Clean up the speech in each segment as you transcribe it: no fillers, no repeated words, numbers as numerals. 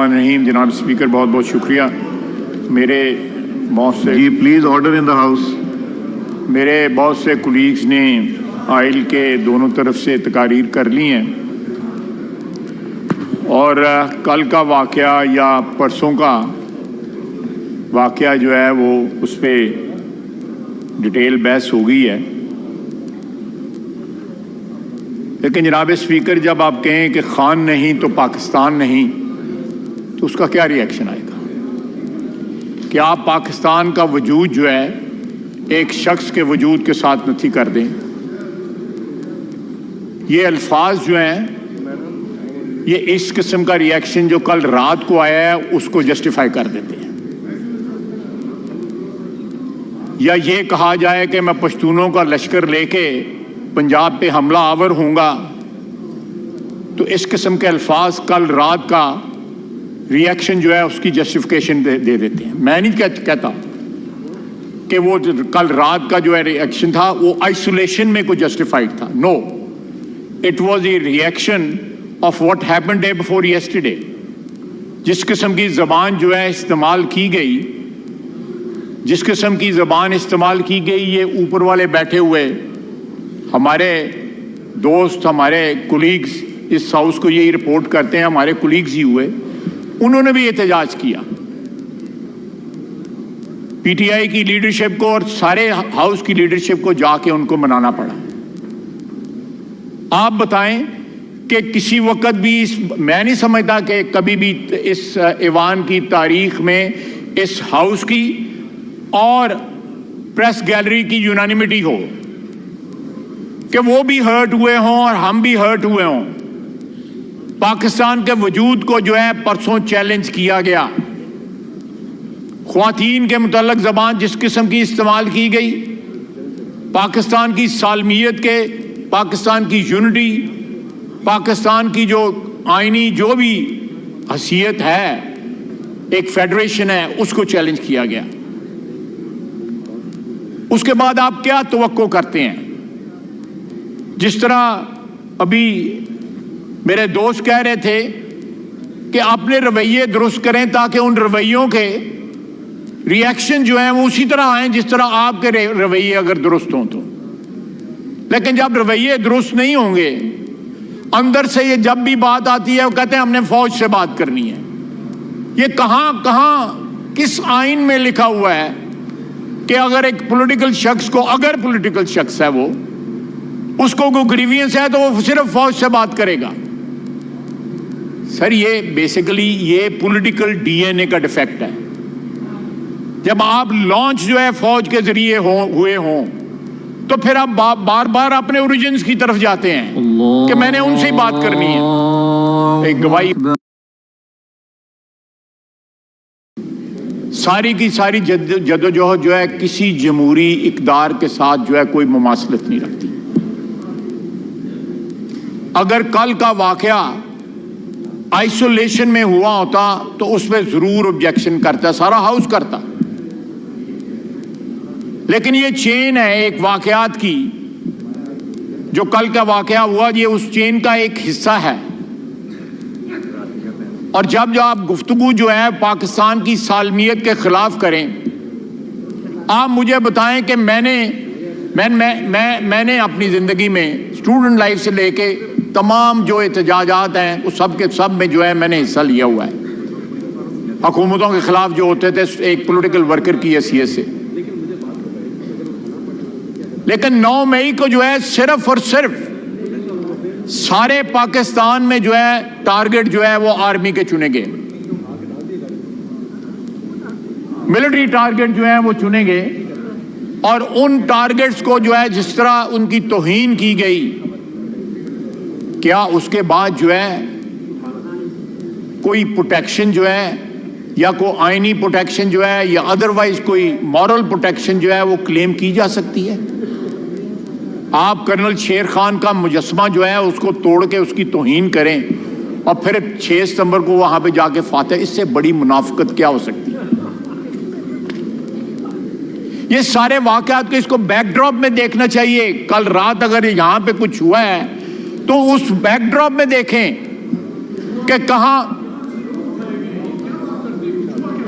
बिस्मिल्लाहिर्रहमानिर्रहीम। जनाब स्पीकर, बहुत बहुत शुक्रिया। मेरे बहुत से जी please order in the house. मेरे बहुत से कुलीग्स ने आइल के दोनों तरफ से तकारीर कर ली हैं और कल का वाक़या या परसों का वाक़या जो है वो उस पर डिटेल बहस हो गई है। लेकिन जनाब स्पीकर, जब आप कहें कि खान नहीं तो पाकिस्तान नहीं, तो उसका क्या रिएक्शन आएगा? कि आप पाकिस्तान का वजूद जो है एक शख्स के वजूद के साथ नथी कर दें। ये अल्फाज जो हैं, ये इस किस्म का रिएक्शन जो कल रात को आया है उसको जस्टिफाई कर देते हैं। या ये कहा जाए कि मैं पश्तूनों का लश्कर लेके पंजाब पे हमला आवर हूँगा, तो इस किस्म के अल्फाज कल रात का रिएक्शन जो है उसकी जस्टिफिकेशन दे देते हैं। मैं नहीं कहता कि वो कल रात का जो है रिएक्शन था वो आइसोलेशन में कोई जस्टिफाइड था। No, it was a reaction of what happened day before yesterday. जिस किस्म की ज़बान जो है इस्तेमाल की गई, जिस किस्म की ज़बान इस्तेमाल की गई, ये ऊपर वाले बैठे हुए हमारे दोस्त, हमारे कुलीग्स इस हाउस को यही रिपोर्ट करते हैं, हमारे कुलीग्स ही हुए, उन्होंने भी एहतजाज किया। पीटीआई की लीडरशिप को और सारे हाउस की लीडरशिप को जाके उनको मनाना पड़ा। आप बताएं कि किसी वक्त भी मैं नहीं समझता कि कभी भी इस ऐवान की तारीख में इस हाउस की और प्रेस गैलरी की यूनानिमिटी हो कि वो भी हर्ट हुए हों और हम भी हर्ट हुए हों। पाकिस्तान के वजूद को जो है परसों चैलेंज किया गया। ख्वातीन के मुतल्लक ज़बान जिस किस्म की इस्तेमाल की गई, पाकिस्तान की सालमियत के, पाकिस्तान की यूनिटी, पाकिस्तान की जो आईनी जो भी हसीयत है, एक फेडरेशन है, उसको चैलेंज किया गया। उसके बाद आप क्या तवक्को करते हैं? जिस तरह अभी मेरे दोस्त कह रहे थे कि अपने रवैये दुरुस्त करें ताकि उन रवैयों के रिएक्शन जो हैं वो उसी तरह आए जिस तरह आपके रवैये अगर दुरुस्त हों तो। लेकिन जब रवैये दुरुस्त नहीं होंगे, अंदर से ये जब भी बात आती है वो कहते हैं हमने फौज से बात करनी है। ये कहाँ किस आइन में लिखा हुआ है कि अगर एक पॉलिटिकल शख्स को, अगर पॉलिटिकल शख्स है वो, उसको कोई ग्रीवियंस है तो वो सिर्फ फौज से बात करेगा? सर, ये बेसिकली ये पॉलिटिकल डीएनए का डिफेक्ट है। जब आप लॉन्च जो है फौज के जरिए हुए हों तो फिर आप बार बार अपने ओरिजिन्स की तरफ जाते हैं कि मैंने उनसे ही बात करनी है। एक गवाही, सारी की सारी जदोजहद जो है किसी जमहूरी इक़दार के साथ जो है कोई मुमासलत नहीं रखती। अगर कल का वाकया आइसोलेशन में हुआ होता तो उसमें जरूर ऑब्जेक्शन करता, सारा हाउस करता। लेकिन ये चेन है एक वाकयात की, जो कल का वाकया हुआ, ये उस चेन का एक हिस्सा है। और जब आप गुफ्तगू जो है पाकिस्तान की सालमियत के खिलाफ करें, आप मुझे बताएं कि मैंने अपनी ज़िंदगी में स्टूडेंट लाइफ से लेके तमाम जो एहतजाजात हैं वो सब के सब में जो है मैंने हिस्सा लिया हुआ है, हुकूमतों के खिलाफ जो होते थे एक पॉलिटिकल वर्कर की हैसियत से। लेकिन 9 मई को जो है सिर्फ और सिर्फ सारे पाकिस्तान में जो है टारगेट जो है वो आर्मी के चुने गए, मिलिट्री टारगेट जो है वो चुने गए। और उन टारगेट्स को जो है जिस तरह उनकी तौहीन की गई, क्या उसके बाद जो है कोई प्रोटेक्शन जो है या कोई आईनी प्रोटेक्शन जो है या अदरवाइज कोई मॉरल प्रोटेक्शन जो है वो क्लेम की जा सकती है? आप कर्नल शेर खान का मुजस्मा जो है उसको तोड़ के उसकी तौहीन करें और फिर 6 सितंबर को वहां पे जाके फातह, इससे बड़ी मुनाफिकत क्या हो सकती है? ये सारे वाकयात को इसको बैकड्रॉप में देखना चाहिए। कल रात अगर यहां पे कुछ हुआ है तो उस बैकड्रॉप में देखें कि कहां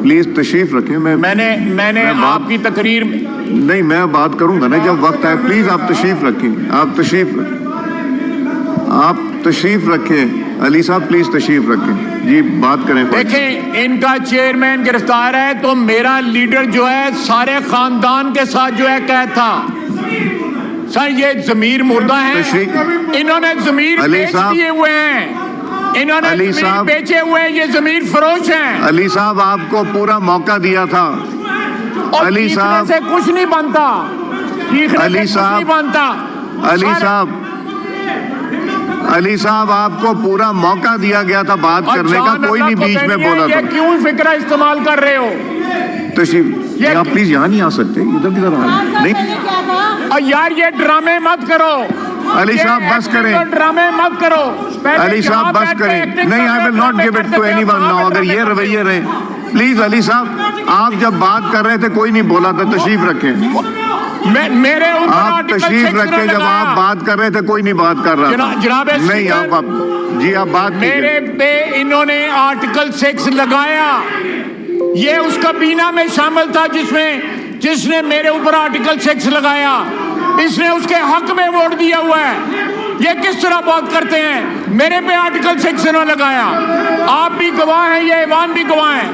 प्लीज तशरीफ रखें। मैंने आपकी तकरीर में नहीं, मैं बात करूंगा ना जब वक्त आए। प्लीज आप तशरीफ रखें, आप तशरीफ रखें। अली साहब प्लीज तशरीफ रखें जी, बात करें। देखें, इनका चेयरमैन गिरफ्तार है तो मेरा लीडर जो है सारे खानदान के साथ जो है कैद था। सर ये जमीर मुर्दा है, इन्होंने जमीर बेच दिए हुए हैं, इन्होंने जमीर बेचे हुए हैं, ये जमीर फरोश हैं। अली साहब आपको पूरा मौका दिया था। अली साहब से कुछ नहीं बनता, अली साहब बनता। अली साहब आपको पूरा मौका दिया गया था बात करने का, कोई नहीं बीच में बोला था। क्यों फिक्रा इस्तेमाल कर रहे हो? तशरीफ आप प्लीज यहाँ नहीं आ सकते, इधर किधर आ नहीं यार, ये ड्रामे मत करो। अली साहब बस करें, ड्रामे मत करो। अली साहब बस करें। नहीं, I will not give it to anyone now. अगर ये रवैये रहे, प्लीज अली साहब आप जब बात कर रहे थे कोई नहीं बोला था। तशरीफ रखें, मेरे आप तशरीफ रखें। जब आप बात कर रहे थे कोई नहीं बात कर रहा था। जनाब नहीं, आप जी आप बात मेरे पे इन्होंने आर्टिकल 6 लगाया। ये उस कबीना में शामिल था जिसने मेरे ऊपर आर्टिकल 6 लगाया। इसने उसके हक में वोट दिया हुआ है। ये किस तरह बात करते हैं? मेरे पे आर्टिकल 6 इन्होंने लगाया। आप भी गवाह हैं, ये ईवान भी गवाह है।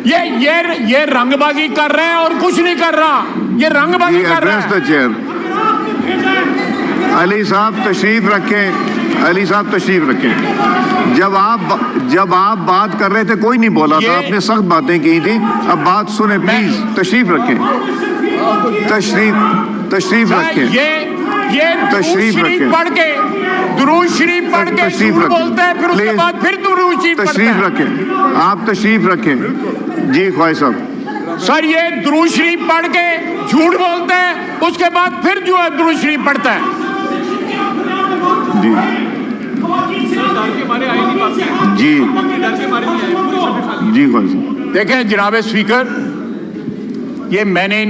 ये रंगबाजी कर रहे हैं और कुछ नहीं कर रहा। ये रंगबाजी कर रहे हैं। अली साहब तशरीफ रखें, अली साहब तशरीफ रखें। जब आप बात कर रहे थे कोई नहीं बोला था, आपने सख्त बातें की थी। अब बात सुने प्लीज, तशरीफ रखें, तशरीफ रखें। ये तशरीफ रखें, पढ़ के दुरूद शरीफ पढ़ के बोलते हैं, फिर उसके बाद फिर दुरूद शरीफ तशरीफ रखें। आप तशरीफ रखें जी ख्वाहिश साहब। सर ये दुरूद शरीफ पढ़ के झूठ बोलते हैं, उसके बाद फिर जो है दुरूद शरीफ पढ़ता है जी जी ख्वाहिश। देखें जनाब स्पीकर, ये मैंने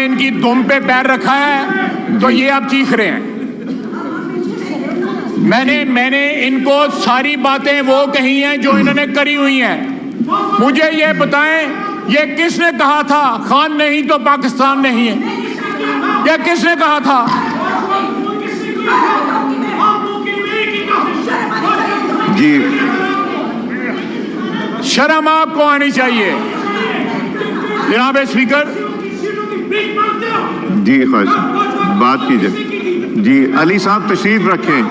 इनकी दुम पे पैर रखा है तो ये आप चीख रहे हैं। मैंने इनको सारी बातें वो कही हैं जो इन्होंने करी हुई हैं। मुझे ये बताएं, ये किसने कहा था खान नहीं तो पाकिस्तान नहीं है? ये किसने कहा था? जी शर्म आपको आनी चाहिए जनाब स्पीकर। जी ख्वाहिश बात कीजिए जी। अली साहब तशरीफ रखें।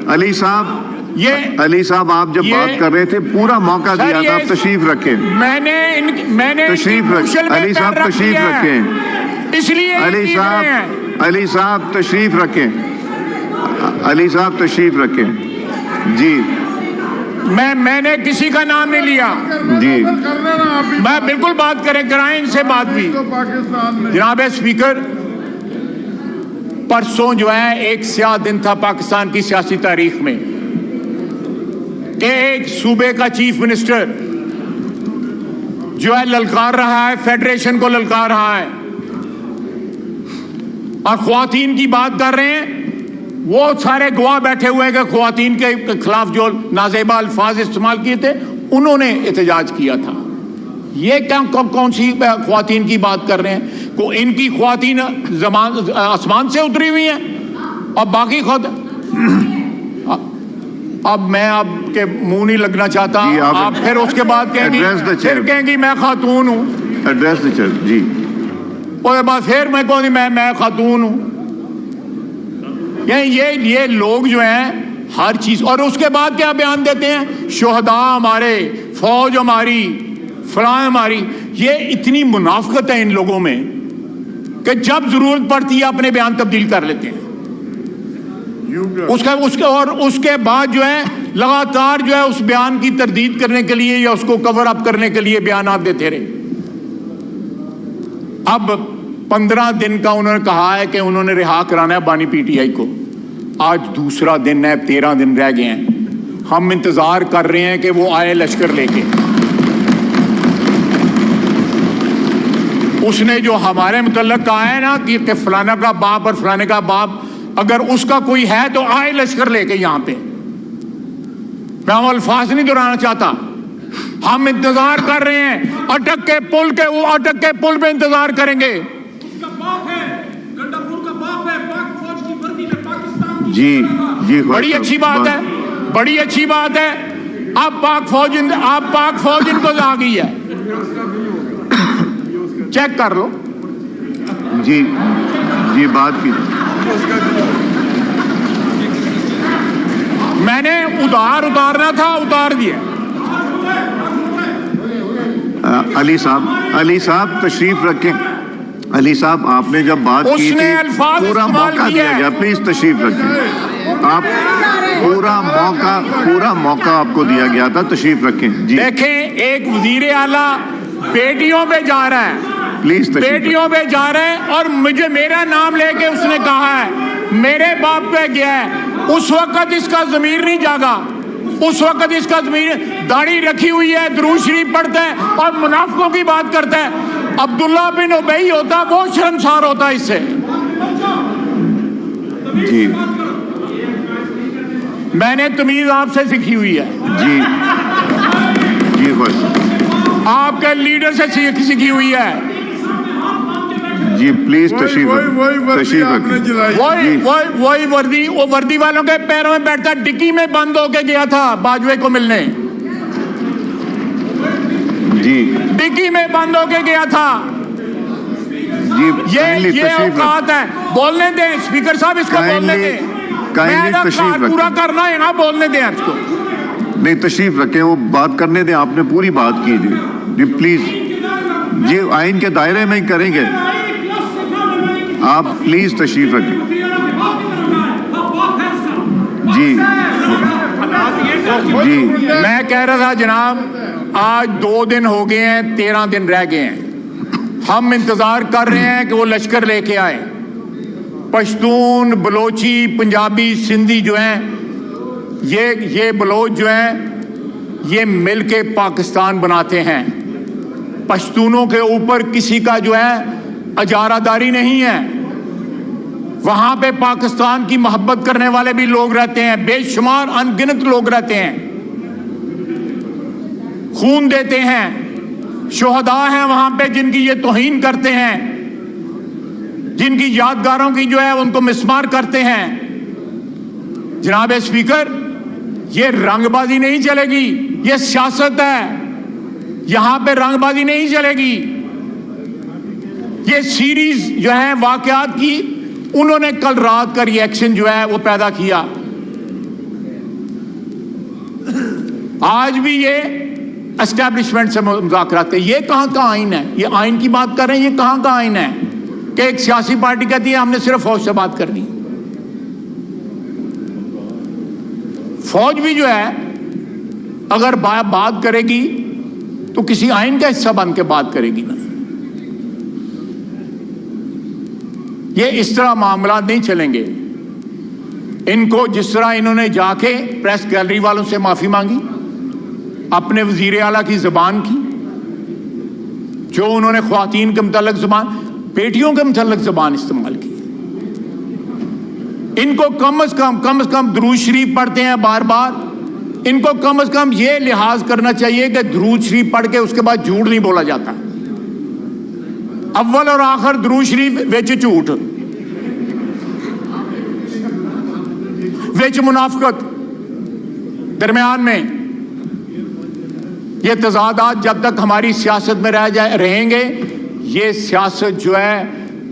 अली साहब आप जब बात कर रहे थे पूरा मौका दिया था, आप तशरीफ रखें। मैंने तशरीफ रखें। अली साहब तशरीफ रखें, इसलिए अली साहब तशरीफ रखें। अली साहब तशरीफ रखें जी। मैंने किसी का नाम नहीं लिया जी। मैं बिल्कुल बात कराएं इनसे बात भी। जनाब स्पीकर, परसों जो है एक स्याह दिन था पाकिस्तान की सियासी तारीख में कि एक सूबे का चीफ मिनिस्टर जो है ललकार रहा है, फेडरेशन को ललकार रहा है और ख्वातीन की बात कर रहे हैं। वो सारे गवाह बैठे हुए हैं कि ख्वातीन के खिलाफ जो नाजेबा अल्फाज इस्तेमाल किए थे उन्होंने एहतजाज किया था। ये क्या कौन सी ख्वातीन की बात कर रहे हैं? को इनकी ख्वातीन आसमान से उतरी हुई हैं और बाकी खुद। अब मैं आपके मुंह नहीं लगना चाहता, आप फिर उसके बाद कहेंगी मैं खातून हूँ। एड्रेस द चेयर जी। उसके बाद फिर मैं कहूँगी मैं खातून हूँ। ये लोग जो हैं हर चीज, और उसके बाद क्या बयान देते हैं, शोहदा हमारे, फौज हमारी, फलां हमारी। ये इतनी मुनाफकत है इन लोगों में कि जब जरूरत पड़ती है अपने बयान तब्दील कर लेते हैं। उसके बाद जो है लगातार जो है उस बयान की तरदीद करने के लिए या उसको कवर अप करने के लिए बयान देते रहे। अब 15 दिन का उन्होंने कहा है कि उन्होंने रिहा कराना है बानी पीटीआई को। आज दूसरा दिन है, 13 दिन रह गए हैं। हम इंतजार कर रहे हैं कि वो आए लश्कर लेके। उसने जो हमारे मुतल्लक कहा है ना कि फलाना का बाप और फलाने का बाप, अगर उसका कोई है तो आए लश्कर लेके। यहां पे मैं अल्फाज नहीं दोहराना चाहता, हम इंतजार कर रहे हैं, अटक के पुल के, वो अटक के पुल पे इंतजार करेंगे। उसका बाप है, गंडापुर का बाप है, पाक फौज की वर्दी में पाकिस्तान की। जी बड़ी अच्छी बात है, बड़ी अच्छी बात है। अब पाक फौज इनको आ गई है, चेक कर लो। जी बात की मैंने उतारना था, उतार दिया। अली साहब तशरीफ रखें। अली साहब, आपने जब बात की उसने थी अल्फाज पूरा इस्तेमाल मौका किया दिया है। गया, प्लीज तशरीफ रखें। आप पूरा मौका आपको दिया गया था, तशरीफ रखें। जी देखें, एक वजीर आला बेटियों पे जा रहा है, प्लीज तशरीफ बेटियों पे जा रहा है, और मुझे मेरा नाम लेके उसने कहा है मेरे बाप पे गया है। उस वक्त इसका ज़मीर नहीं जागा, उस वक्त इसका ज़मीर, दाढ़ी रखी हुई है, दुरूद शरीफ पढ़ता है और मुनाफिकों की बात करता है। अब्दुल्ला बिन उबई होता, वो शर्मसार होता इससे। जी मैंने तमीज आपसे सीखी हुई है, जी बस आपके लीडर से सीखी हुई है। जी प्लीज तशरीफ रखें। वही वर्दी, वो वर्दी वालों के पैरों में बैठता, डिक्की में बंद होके गया था बाजवे को मिलने, जी डिक्की में बंद होके गया था। जी ये औकात है, बोलने दें स्पीकर साहब, इसको बोलने दें। मैं पूरा करना है ना, बोलने दें इसको। नहीं, तशरीफ रखें, वो बात करने दें, आपने पूरी बात की। जी प्लीज, ये आइन के दायरे में ही करेंगे, आप प्लीज तशरीफ रखें। जी मैं कह रहा था जनाब, आज 2 दिन हो गए हैं, 13 दिन रह गए हैं। हम इंतजार कर रहे हैं कि वो लश्कर लेके आए। पश्तून, बलोची, पंजाबी, सिंधी जो हैं, ये बलोच जो हैं, ये मिलके पाकिस्तान बनाते हैं। पश्तूनों के ऊपर किसी का जो है अजारादारी नहीं है। वहां पे पाकिस्तान की मोहब्बत करने वाले भी लोग रहते हैं, बेशुमार अनगिनत लोग रहते हैं, खून देते हैं। शोहदा हैं वहां पे जिनकी ये तौहीन करते हैं, जिनकी यादगारों की जो है उनको मिसमार करते हैं। जनाब स्पीकर, ये रंगबाजी नहीं चलेगी, ये सियासत है। यहां पे रंगबाजी नहीं चलेगी। ये सीरीज जो है वाकयात की, उन्होंने कल रात का रिएक्शन जो है वो पैदा किया। आज भी ये एस्टैब्लिशमेंट से मुज़ाकरात है। ये कहां का आइन है? ये आइन की बात कर रहे हैं, ये कहां का आइन है कि एक सियासी पार्टी कहती है हमने सिर्फ फौज से बात करनी। फौज भी जो है अगर बात करेगी तो किसी आइन का हिस्सा बन के बात करेगी ना। ये इस तरह मामला नहीं चलेंगे। इनको जिस तरह इन्होंने जाके प्रेस गैलरी वालों से माफी मांगी, अपने वजीर आला की जुबान की, जो उन्होंने ख्वातीन के मुतल्लिक जुबान, बेटियों के मुतल्लिक जुबान इस्तेमाल की। इनको कम से कम दुरूद शरीफ पढ़ते हैं बार बार। इनको कम से कम ये लिहाज करना चाहिए कि दुरूद शरीफ पढ़ के उसके बाद झूठ नहीं बोला जाता। अव्वल और आखिर दुरूद शरीफ विच झूठ, विच मुनाफिकत, दरमियान में ये तजादात जब तक हमारी सियासत में रहेंगे, ये सियासत जो है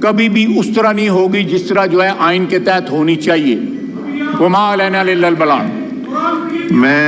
कभी भी उस तरह नहीं होगी जिस तरह जो है आइन के तहत होनी चाहिए। वमा अलैना इल्लल बलाग। मैं